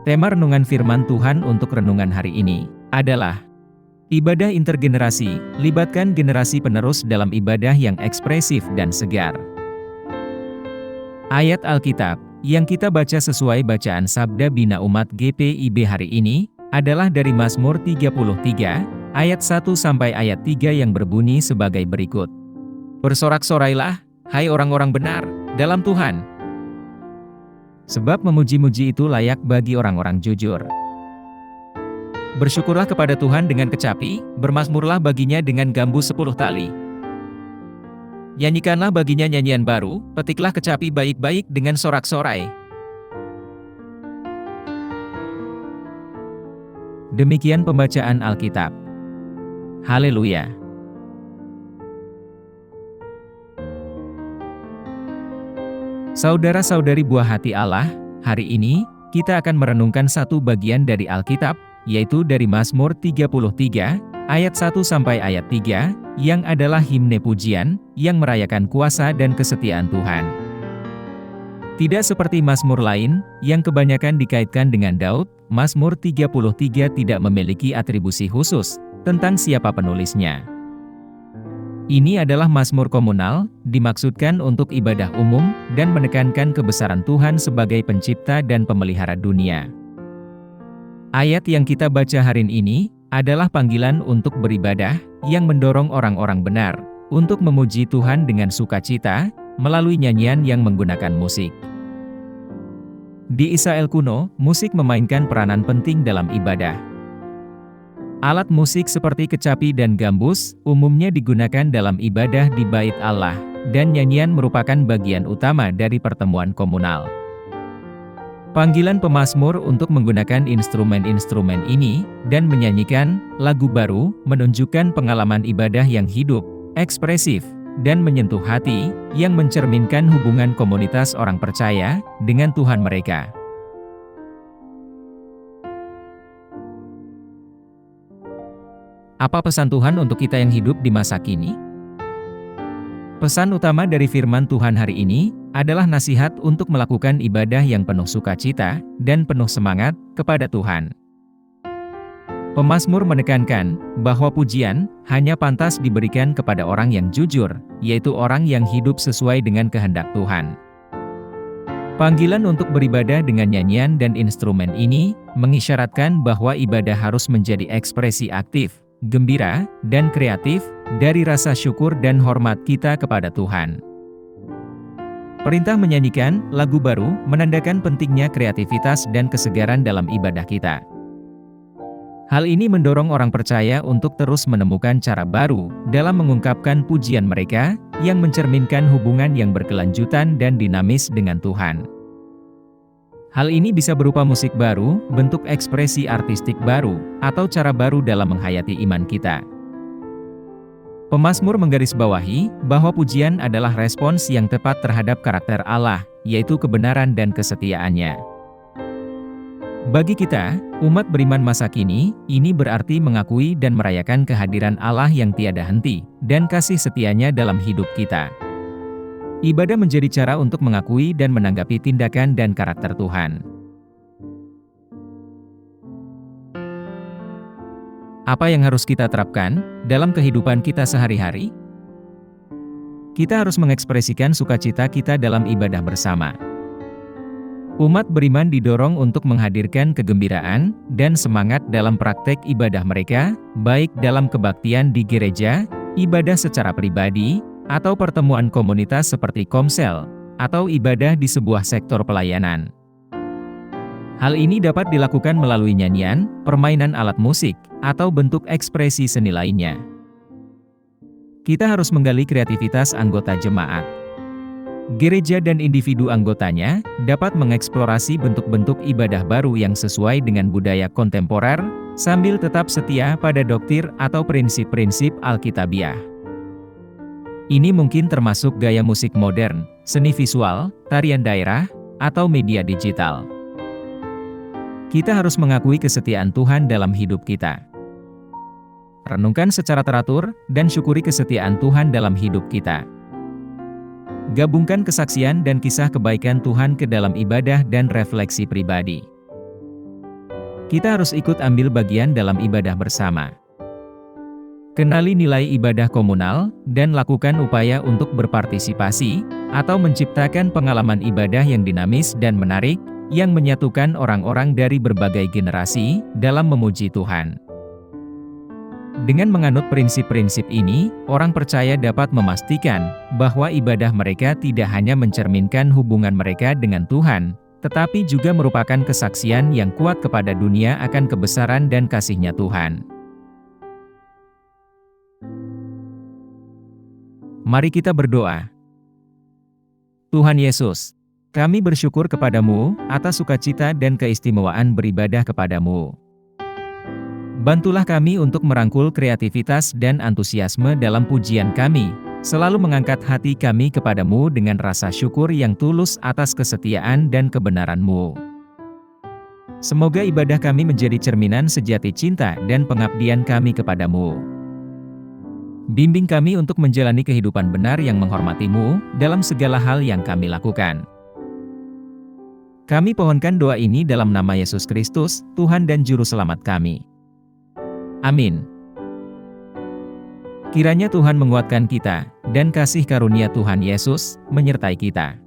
Tema renungan firman Tuhan untuk renungan hari ini adalah ibadah intergenerasi, libatkan generasi penerus dalam ibadah yang ekspresif dan segar. Ayat Alkitab yang kita baca sesuai bacaan Sabda Bina Umat GPIB hari ini adalah dari Mazmur 33, ayat 1 sampai ayat 3 yang berbunyi sebagai berikut. Bersorak-sorailah, hai orang-orang benar, dalam Tuhan. Sebab memuji-muji itu layak bagi orang-orang jujur. Bersyukurlah kepada Tuhan dengan kecapi, bermazmurlah baginya dengan gambu 10 tali. Nyanyikanlah baginya nyanyian baru, petiklah kecapi baik-baik dengan sorak-sorai. Demikian pembacaan Alkitab. Haleluya! Saudara-saudari buah hati Allah, hari ini, kita akan merenungkan satu bagian dari Alkitab, yaitu dari Mazmur 33, ayat 1 sampai ayat 3, yang adalah himne pujian, yang merayakan kuasa dan kesetiaan Tuhan. Tidak seperti Mazmur lain, yang kebanyakan dikaitkan dengan Daud, Mazmur 33 tidak memiliki atribusi khusus, tentang siapa penulisnya. Ini adalah mazmur komunal, dimaksudkan untuk ibadah umum, dan menekankan kebesaran Tuhan sebagai pencipta dan pemelihara dunia. Ayat yang kita baca hari ini, adalah panggilan untuk beribadah, yang mendorong orang-orang benar, untuk memuji Tuhan dengan sukacita, melalui nyanyian yang menggunakan musik. Di Israel kuno, musik memainkan peranan penting dalam ibadah. Alat musik seperti kecapi dan gambus, umumnya digunakan dalam ibadah di bait Allah, dan nyanyian merupakan bagian utama dari pertemuan komunal. Panggilan pemazmur untuk menggunakan instrumen-instrumen ini, dan menyanyikan lagu baru, menunjukkan pengalaman ibadah yang hidup, ekspresif, dan menyentuh hati, yang mencerminkan hubungan komunitas orang percaya, dengan Tuhan mereka. Apa pesan Tuhan untuk kita yang hidup di masa kini? Pesan utama dari firman Tuhan hari ini adalah nasihat untuk melakukan ibadah yang penuh sukacita dan penuh semangat kepada Tuhan. Pemazmur menekankan bahwa pujian hanya pantas diberikan kepada orang yang jujur, yaitu orang yang hidup sesuai dengan kehendak Tuhan. Panggilan untuk beribadah dengan nyanyian dan instrumen ini mengisyaratkan bahwa ibadah harus menjadi ekspresi aktif, gembira, dan kreatif, dari rasa syukur dan hormat kita kepada Tuhan. Perintah menyanyikan lagu baru menandakan pentingnya kreativitas dan kesegaran dalam ibadah kita. Hal ini mendorong orang percaya untuk terus menemukan cara baru dalam mengungkapkan pujian mereka, yang mencerminkan hubungan yang berkelanjutan dan dinamis dengan Tuhan. Hal ini bisa berupa musik baru, bentuk ekspresi artistik baru, atau cara baru dalam menghayati iman kita. Pemazmur menggarisbawahi bahwa pujian adalah respons yang tepat terhadap karakter Allah, yaitu kebenaran dan kesetiaannya. Bagi kita, umat beriman masa kini, ini berarti mengakui dan merayakan kehadiran Allah yang tiada henti, dan kasih setianya dalam hidup kita. Ibadah menjadi cara untuk mengakui dan menanggapi tindakan dan karakter Tuhan. Apa yang harus kita terapkan dalam kehidupan kita sehari-hari? Kita harus mengekspresikan sukacita kita dalam ibadah bersama. Umat beriman didorong untuk menghadirkan kegembiraan dan semangat dalam praktek ibadah mereka, baik dalam kebaktian di gereja, ibadah secara pribadi, atau pertemuan komunitas seperti komsel, atau ibadah di sebuah sektor pelayanan. Hal ini dapat dilakukan melalui nyanyian, permainan alat musik, atau bentuk ekspresi seni lainnya. Kita harus menggali kreativitas anggota jemaat. Gereja dan individu anggotanya dapat mengeksplorasi bentuk-bentuk ibadah baru yang sesuai dengan budaya kontemporer, sambil tetap setia pada doktrine atau prinsip-prinsip Alkitabiah. Ini mungkin termasuk gaya musik modern, seni visual, tarian daerah, atau media digital. Kita harus mengakui kesetiaan Tuhan dalam hidup kita. Renungkan secara teratur, dan syukuri kesetiaan Tuhan dalam hidup kita. Gabungkan kesaksian dan kisah kebaikan Tuhan ke dalam ibadah dan refleksi pribadi. kita harus ikut ambil bagian dalam ibadah bersama. Kenali nilai ibadah komunal, dan lakukan upaya untuk berpartisipasi, atau menciptakan pengalaman ibadah yang dinamis dan menarik, yang menyatukan orang-orang dari berbagai generasi, dalam memuji Tuhan. Dengan menganut prinsip-prinsip ini, orang percaya dapat memastikan, bahwa ibadah mereka tidak hanya mencerminkan hubungan mereka dengan Tuhan, tetapi juga merupakan kesaksian yang kuat kepada dunia akan kebesaran dan kasih-Nya Tuhan. Mari kita berdoa. Tuhan Yesus, kami bersyukur kepadamu, atas sukacita dan keistimewaan beribadah kepadamu. Bantulah kami untuk merangkul kreativitas dan antusiasme dalam pujian kami, selalu mengangkat hati kami kepadamu dengan rasa syukur yang tulus atas kesetiaan dan kebenaran-Mu. Semoga ibadah kami menjadi cerminan sejati cinta dan pengabdian kami kepadamu. Bimbing kami untuk menjalani kehidupan benar yang menghormati-Mu, dalam segala hal yang kami lakukan. Kami pohonkan doa ini dalam nama Yesus Kristus, Tuhan dan Juru Selamat kami. Amin. Kiranya Tuhan menguatkan kita, dan kasih karunia Tuhan Yesus menyertai kita.